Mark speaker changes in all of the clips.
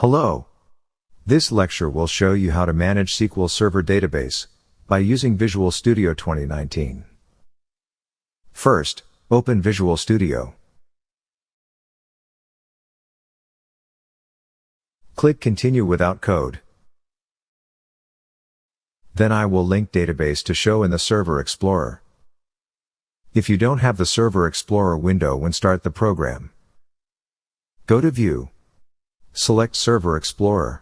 Speaker 1: Hello. This lecture will show you how to manage SQL Server database by using Visual Studio 2019. First, open Visual Studio. Click Continue without code. Then I will link database to show in the Server Explorer. If you don't have the Server Explorer window when start the program, go to View. Select Server Explorer.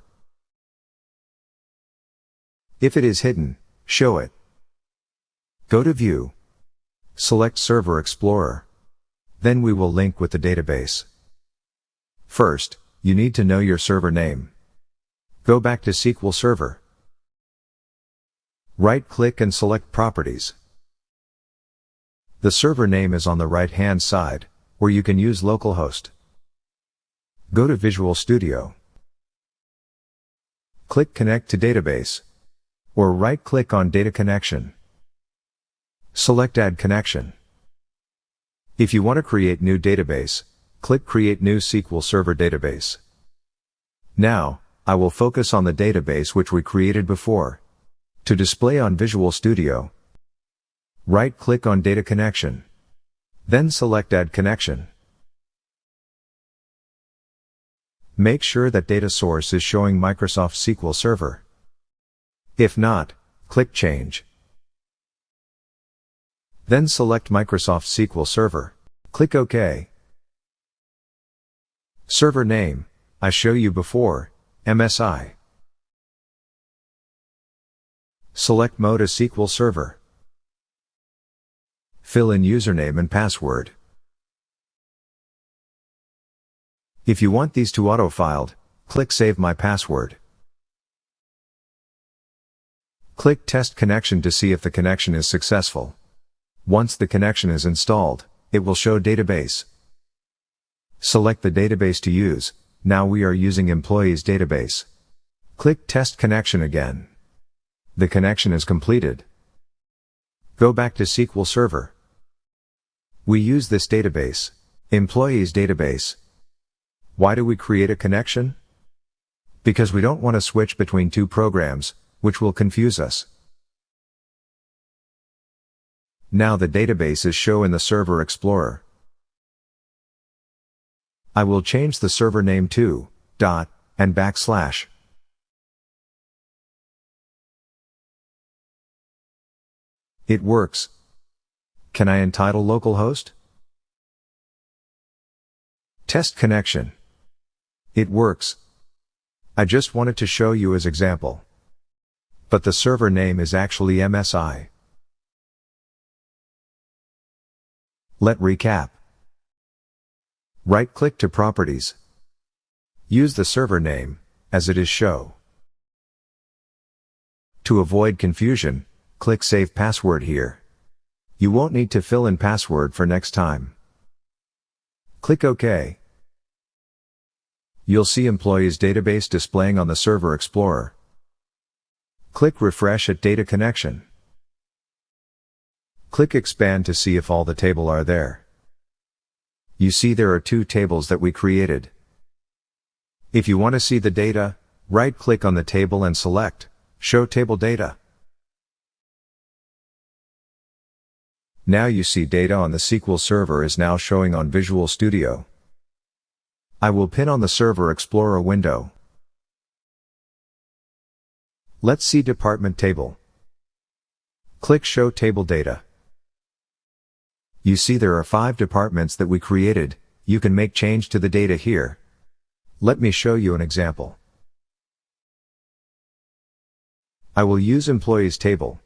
Speaker 1: If it is hidden, show it. Go to View. Select Server Explorer. Then we will link with the database. First, you need to know your server name. Go back to SQL Server. Right-click and select Properties. The server name is on the right-hand side, where you can use localhost. Go to Visual Studio. Click Connect to Database. Or right-click on Data Connection. Select Add Connection. If you want to create new database, click Create New SQL Server Database. Now, I will focus on the database which we created before. To display on Visual Studio, right-click on Data Connection. Then select Add Connection. Make sure that data source is showing Microsoft SQL Server. If not, click Change. Then select Microsoft SQL Server. Click OK. Server name, I show you before, MSI. Select Mode as SQL Server. Fill in username and password. If you want these to auto-filled, click Save My Password. Click Test Connection to see if the connection is successful. Once the connection is installed, it will show Database. Select the database to use. Now we are using Employees Database. Click Test Connection again. The connection is completed. Go back to SQL Server. We use this database, Employees Database. Why do we create a connection? Because we don't want to switch between two programs, which will confuse us. Now the database is shown in the Server Explorer. I will change the server name to dot and backslash. It works. Can I entitle localhost? Test connection. It works. I just wanted to show you as example. But the server name is actually MSI. Let recap. Right-click to Properties. Use the server name, as it is shown. To avoid confusion, click Save Password here. You won't need to fill in password for next time. Click OK. You'll see Employees Database displaying on the Server Explorer. Click Refresh at Data Connection. Click Expand to see if all the table are there. You see there are two tables that we created. If you want to see the data, right-click on the table and select Show Table Data. Now you see data on the SQL Server is now showing on Visual Studio. I will pin on the Server Explorer window. Let's see Department Table. Click Show Table Data. You see there are 5 departments that we created. You can make change to the data here. Let me show you an example. I will use Employees Table.